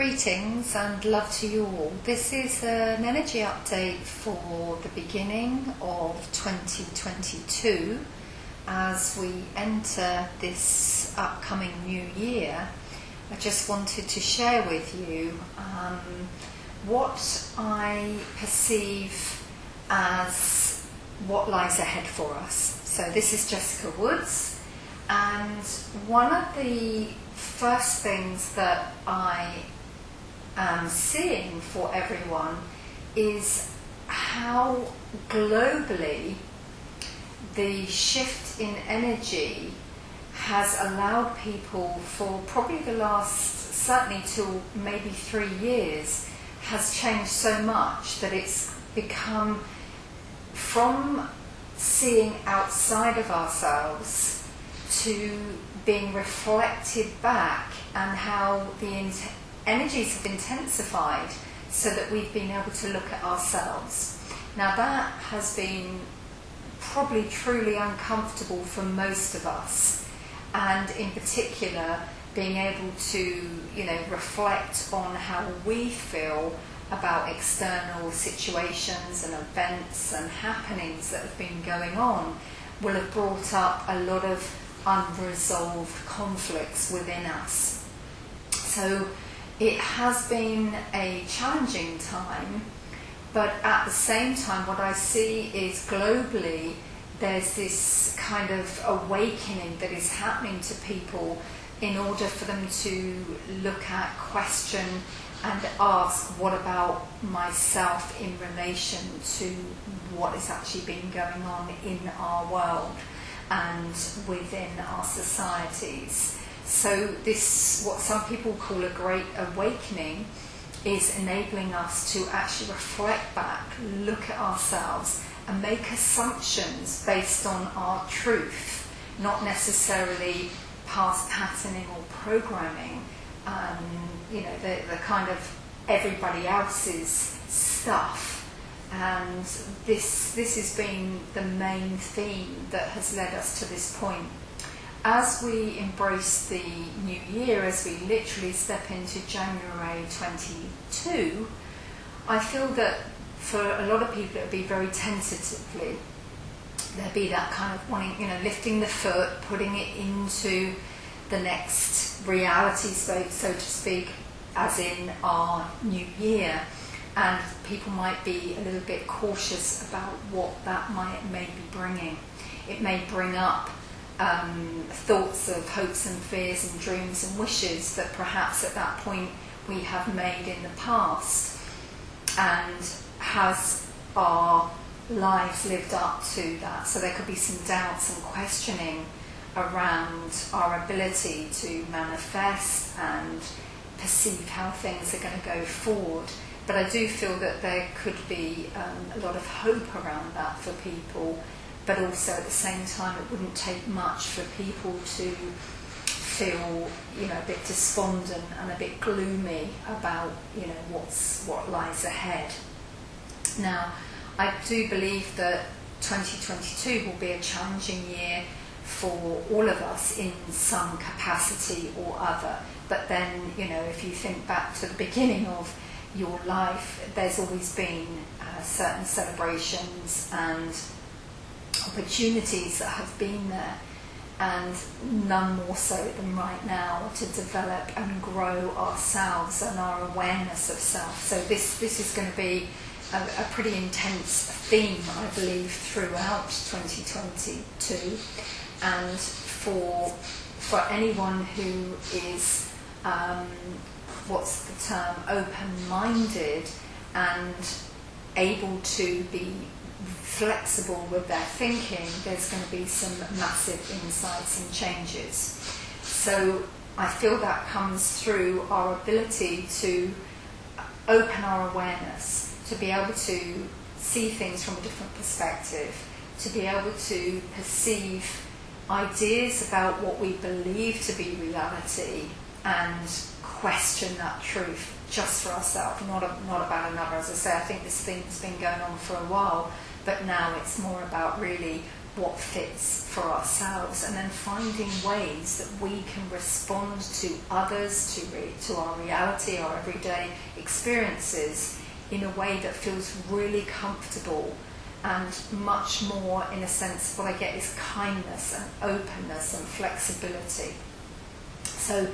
Greetings and love to you all. This is an energy update for the beginning of 2022 as we enter this upcoming new year. I just wanted to share with you what I perceive as what lies ahead for us. So this is Jessica Woods, and one of the first things that I am seeing for everyone is how globally the shift in energy has allowed people for probably the last, certainly till maybe 3 years, has changed so much that it's become from seeing outside of ourselves to being reflected back, and how the energies have intensified so that we've been able to look at ourselves. Now that has been probably truly uncomfortable for most of us, and in particular being able to, reflect on how we feel about external situations and events and happenings that have been going on will have brought up a lot of unresolved conflicts within us. So it has been a challenging time, but at the same time what I see is globally there's this kind of awakening that is happening to people in order for them to look at, question and ask, what about myself in relation to what has actually been going on in our world and within our societies. So this, what some people call a great awakening, is enabling us to actually reflect back, look at ourselves and make assumptions based on our truth, not necessarily past patterning or programming, the kind of everybody else's stuff. And this has been the main theme that has led us to this point. As we embrace the new year, as we literally step into January 22, I feel that for a lot of people it would be very tentatively. There'd be that kind of wanting, lifting the foot, putting it into the next reality state, so to speak, as in our new year. And people might be a little bit cautious about what that may be bringing. It may bring up thoughts of hopes and fears and dreams and wishes that perhaps at that point we have made in the past. And has our lives lived up to that? So there could be some doubts and questioning around our ability to manifest and perceive how things are going to go forward. But I do feel that there could be a lot of hope around that for people, but also at the same time it wouldn't take much for people to feel a bit despondent and a bit gloomy about what lies ahead. Now, I do believe that 2022 will be a challenging year for all of us in some capacity or other. But then, if you think back to the beginning of your life, there's always been certain celebrations and opportunities that have been there, and none more so than right now to develop and grow ourselves and our awareness of self. So this is going to be a pretty intense theme, I believe, throughout 2022. And for anyone who is what's the term, open-minded and able to be flexible with their thinking, there's going to be some massive insights and changes. So I feel that comes through our ability to open our awareness, to be able to see things from a different perspective, to be able to perceive ideas about what we believe to be reality and question that truth just for ourselves, not about another. As I say, I think this thing's been going on for a while, but now it's more about really what fits for ourselves, and then finding ways that we can respond to others, to our reality, our everyday experiences in a way that feels really comfortable and much more, in a sense, what I get is kindness and openness and flexibility. So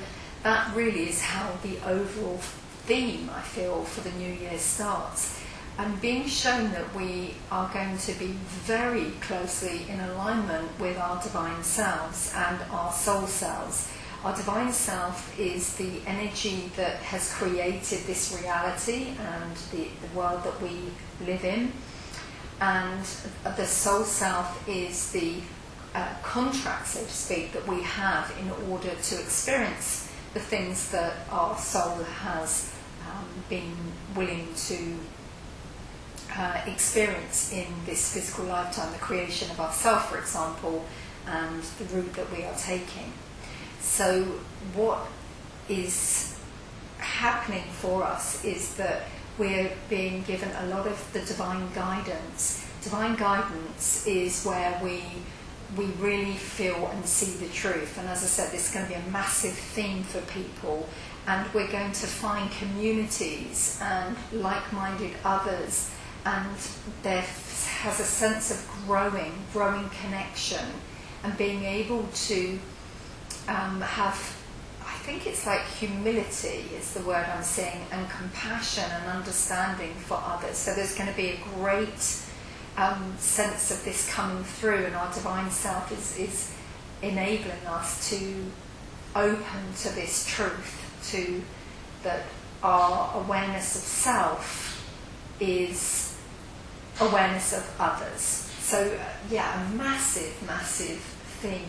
that really is how the overall theme, I feel, for the new year starts. And being shown that we are going to be very closely in alignment with our divine selves and our soul selves. Our divine self is the energy that has created this reality and the world that we live in. And the soul self is the contract, so to speak, that we have in order to experience the things that our soul has been willing to experience in this physical lifetime, the creation of ourself, for example, and the route that we are taking. So what is happening for us is that we're being given a lot of the divine guidance. Divine guidance is where we really feel and see the truth. And as I said, this is going to be a massive theme for people. And we're going to find communities and like-minded others. And there has a sense of growing connection, and being able to have, I think it's like humility is the word I'm seeing, and compassion and understanding for others. So there's going to be a great sense of this coming through, and our divine self is enabling us to open to this truth, to that our awareness of self is awareness of others. So a massive theme.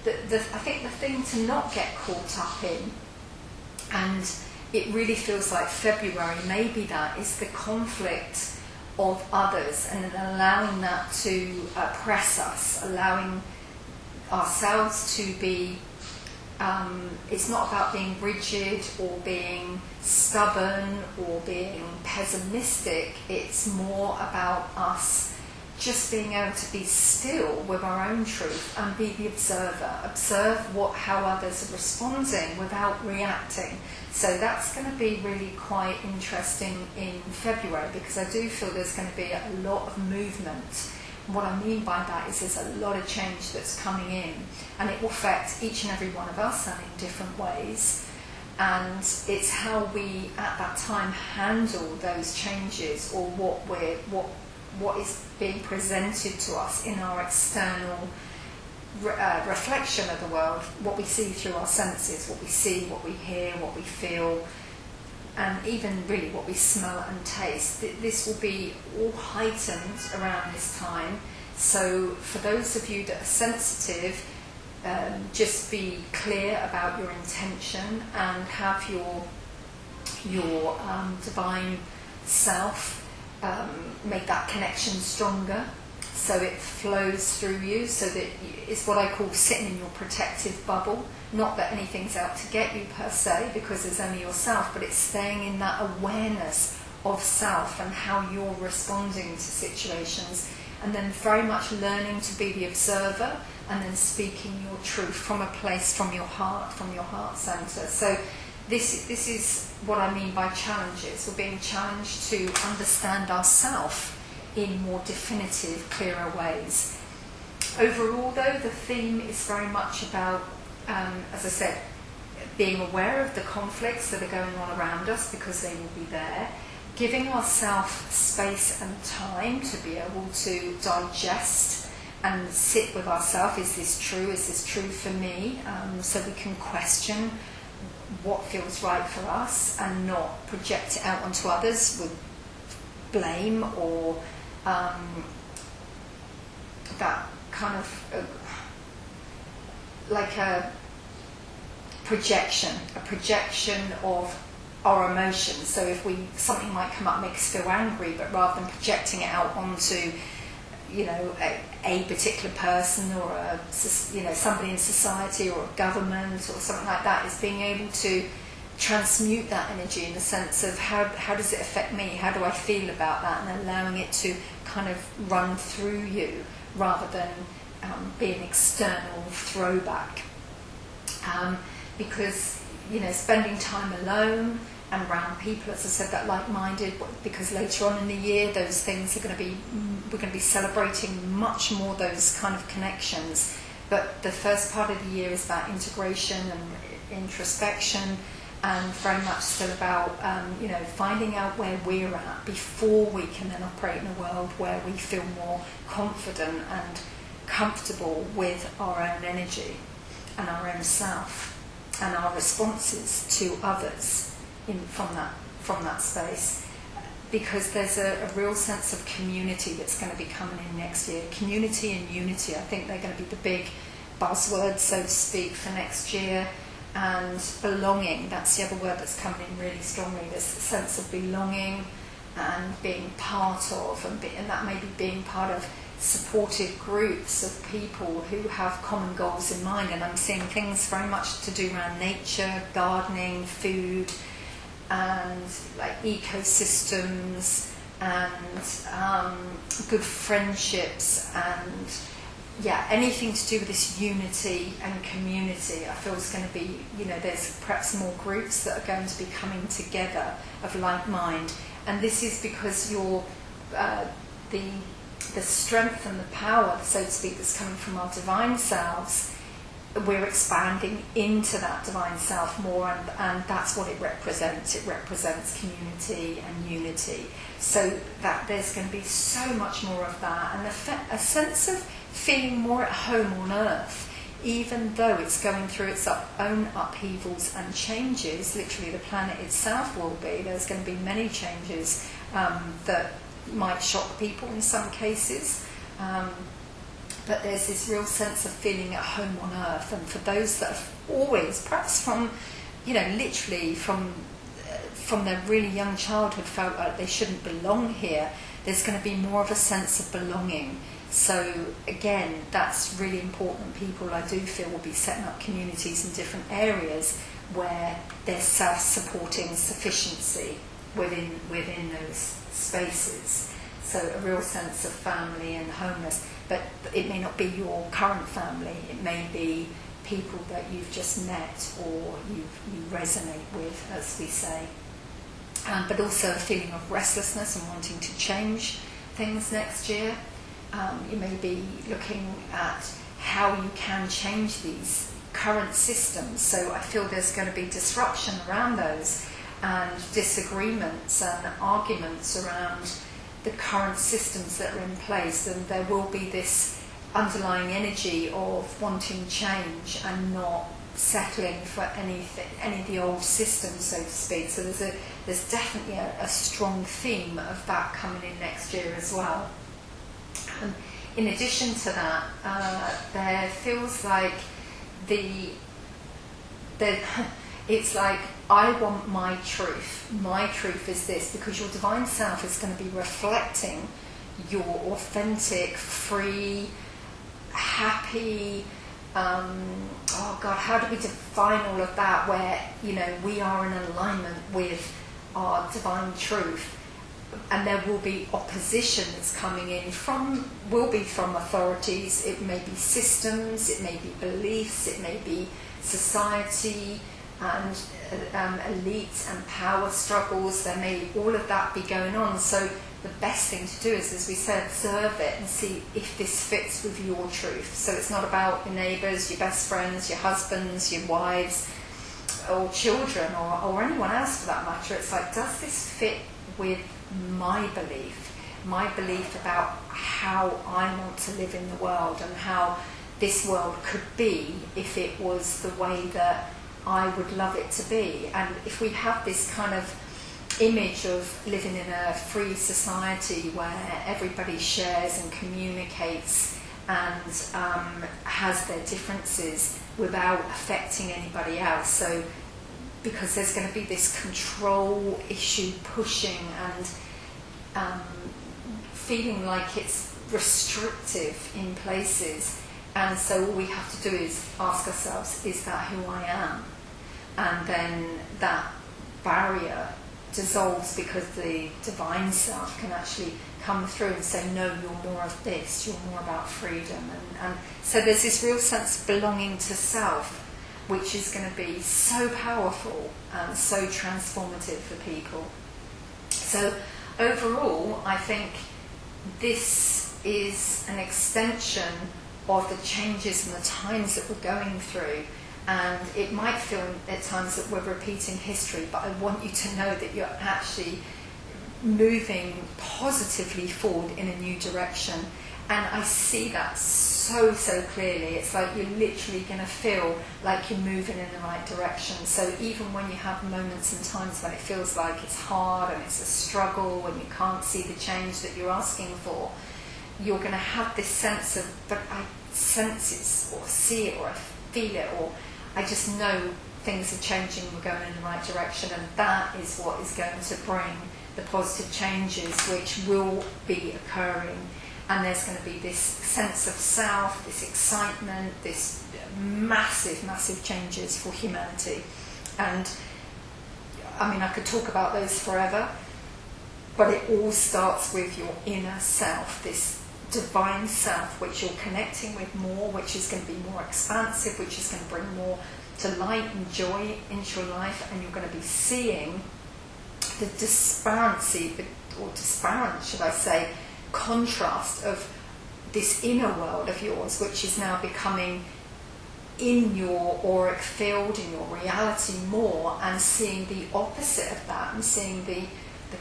I think the thing to not get caught up in, and it really feels like February, maybe that is the conflict of others, and allowing that to oppress us, allowing ourselves to be, it's not about being rigid or being stubborn or being pessimistic. It's more about us just being able to be still with our own truth and be the observer. Observe how others are responding without reacting. So that's going to be really quite interesting in February, because I do feel there's going to be a lot of movement. What I mean by that is there's a lot of change that's coming in, and it will affect each and every one of us and in different ways. And it's how we at that time handle those changes, or what is being presented to us in our external reflection of the world, what we see through our senses, what we see, what we hear, what we feel, and even really what we smell and taste. This will be all heightened around this time. So for those of you that are sensitive, just be clear about your intention and have your divine self make that connection stronger, so it flows through you, so that it's what I call sitting in your protective bubble. Not that anything's out to get you per se, because there's only yourself, but it's staying in that awareness of self and how you're responding to situations, and then very much learning to be the observer, and then speaking your truth from a place from your heart centre. So this is what I mean by challenges. We're being challenged to understand ourselves in more definitive, clearer ways. Overall, though, the theme is very much about, as I said, being aware of the conflicts that are going on around us, because they will be there, giving ourselves space and time to be able to digest and sit with ourselves. Is this true? Is this true for me? So we can question what feels right for us and not project it out onto others with blame or that kind of like a projection of our emotions. So if something might come up and make us feel angry, but rather than projecting it out onto a particular person or somebody in society or a government or something like that, is being able to transmute that energy in the sense of how does it affect me, how do I feel about that, and allowing it to kind of run through you rather than be an external throwback. Because, spending time alone and around people, as I said, that like-minded, because later on in the year, those things we're going to be celebrating much more those kind of connections. But the first part of the year is about integration and introspection, and very much still about, finding out where we're at before we can then operate in a world where we feel more confident and comfortable with our own energy and our own self and our responses to others from that space. Because there's a real sense of community that's going to be coming in next year. Community and unity, I think they're going to be the big buzzwords, so to speak, for next year. And belonging, that's the other word that's coming in really strongly, this sense of belonging and being part of, and that may be being part of supportive groups of people who have common goals in mind. And I'm seeing things very much to do around nature, gardening, food, and like ecosystems, and good friendships, and anything to do with this unity and community. I feel is going to be, there's perhaps more groups that are going to be coming together of like mind, and this is because you're the strength and the power, so to speak, that's coming from our divine selves. We're expanding into that divine self more, and that's what it represents. It represents community and unity. So that there's going to be so much more of that, and a sense of feeling more at home on Earth, even though it's going through its own upheavals and changes. Literally, the planet itself will be. There's going to be many changes that might shock people in some cases. But there's this real sense of feeling at home on Earth, and for those that have always, perhaps from, literally from their really young childhood, felt like they shouldn't belong here, there's going to be more of a sense of belonging. So again, that's really important. People, I do feel, will be setting up communities in different areas where there's self-supporting sufficiency within those spaces. So a real sense of family and homeness. But it may not be your current family. It may be people that you've just met or you resonate with, as we say. But also a feeling of restlessness and wanting to change things next year. You may be looking at how you can change these current systems. So I feel there's going to be disruption around those, and disagreements and arguments around the current systems that are in place, and there will be this underlying energy of wanting change and not settling for any of the old systems, so to speak. So there's definitely a strong theme of that coming in next year as well. In addition to that, there feels like it's like, I want my truth. My truth is this, because your divine self is going to be reflecting your authentic, free, happy, how do we define all of that, where, we are in alignment with our divine truth. And there will be opposition that's coming in from authorities. It may be systems, it may be beliefs, it may be society and elite and power struggles. There may all of that be going on. So the best thing to do is, as we said, observe it and see if this fits with your truth. So it's not about your neighbours, your best friends, your husbands, your wives, or children, or anyone else for that matter. It's like, does this fit with my belief about how I want to live in the world, and how this world could be if it was the way that I would love it to be. And if we have this kind of image of living in a free society where everybody shares and communicates and has their differences without affecting anybody else, so because there's going to be this control issue pushing and feeling like it's restrictive in places. And so all we have to do is ask ourselves, is that who I am? And then that barrier dissolves, because the divine self can actually come through and say, no, you're more of this, you're more about freedom. And so there's this real sense of belonging to self, which is going to be so powerful and so transformative for people. So overall, I think this is an extension of the changes and the times that we're going through. And it might feel at times that we're repeating history, but I want you to know that you're actually moving positively forward in a new direction. And I see that so clearly. It's like you're literally going to feel like you're moving in the right direction. So even when you have moments and times when it feels like it's hard and it's a struggle, when you can't see the change that you're asking for, you're going to have this sense of, but I sense it, or see it, or I feel it, or I just know things are changing, we're going in the right direction, and that is what is going to bring the positive changes which will be occurring. And there's going to be this sense of self, this excitement, this massive changes for humanity. And I mean, I could talk about those forever, but it all starts with your inner self, this divine self which you're connecting with more, which is going to be more expansive, which is going to bring more to light and joy into your life, and you're going to be seeing the disparate, should I say, contrast of this inner world of yours, which is now becoming in your auric field, in your reality more, and seeing the opposite of that, and seeing the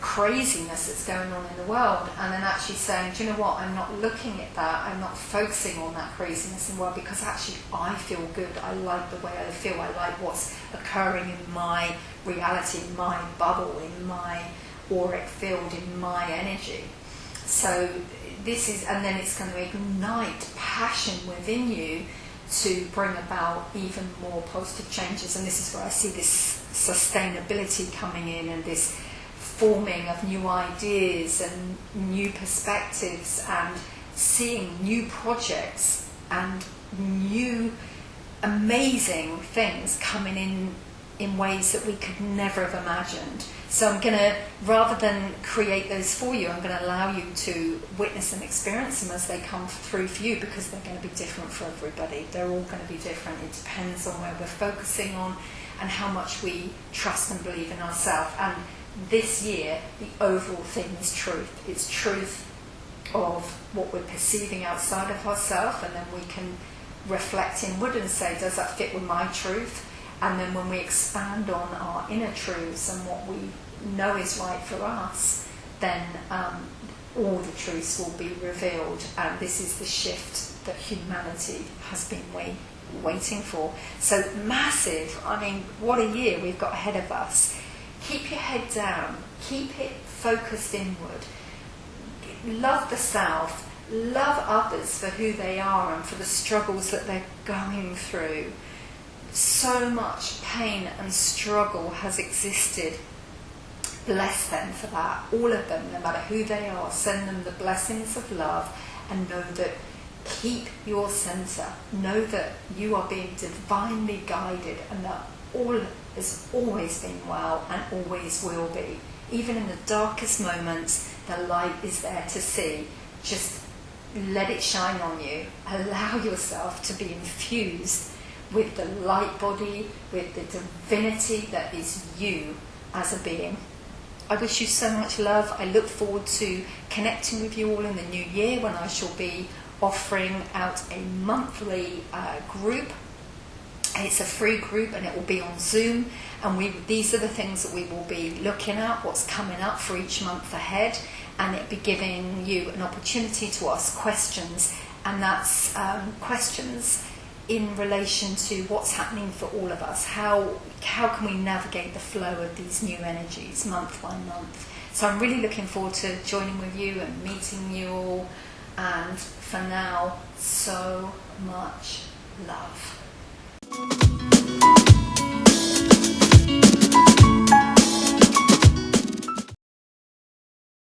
craziness that's going on in the world, and then actually saying, do you know what, I'm not looking at that, I'm not focusing on that craziness in the world, because actually I feel good, I like the way I feel, I like what's occurring in my reality, in my bubble, in my auric field, in my energy. So this is, and then it's going to ignite passion within you to bring about even more positive changes. And this is where I see this sustainability coming in, and this forming of new ideas and new perspectives, and seeing new projects and new amazing things coming in ways that we could never have imagined. So I'm going to, rather than create those for you, I'm going to allow you to witness and experience them as they come through for you, because they're going to be different for everybody. They're all going to be different. It depends on where we're focusing on and how much we trust and believe in ourselves. And this year, the overall theme is truth. It's truth of what we're perceiving outside of ourselves, and then we can reflect inward and say, does that fit with my truth? And then when we expand on our inner truths and what we know is right for us, then all the truths will be revealed. And this is the shift that humanity has been waiting for. So massive. I mean, what a year we've got ahead of us. Keep your head down. Keep it focused inward. Love the self. Love others for who they are and for the struggles that they're going through. So much pain and struggle has existed. Bless them for that. All of them, no matter who they are. Send them the blessings of love, and know that keep your centre. Know that you are being divinely guided, and that all has always been well and always will be. Even in the darkest moments, the light is there to see. Just let it shine on you. Allow yourself to be infused with the light body, with the divinity that is you as a being. I wish you so much love. I look forward to connecting with you all in the new year, when I shall be offering out a monthly group. It's a free group, and it will be on Zoom, and these are the things that we will be looking at, what's coming up for each month ahead, and it'll be giving you an opportunity to ask questions, and that's questions in relation to what's happening for all of us. How can we navigate the flow of these new energies month by month? So I'm really looking forward to joining with you and meeting you all. And for now, so much love.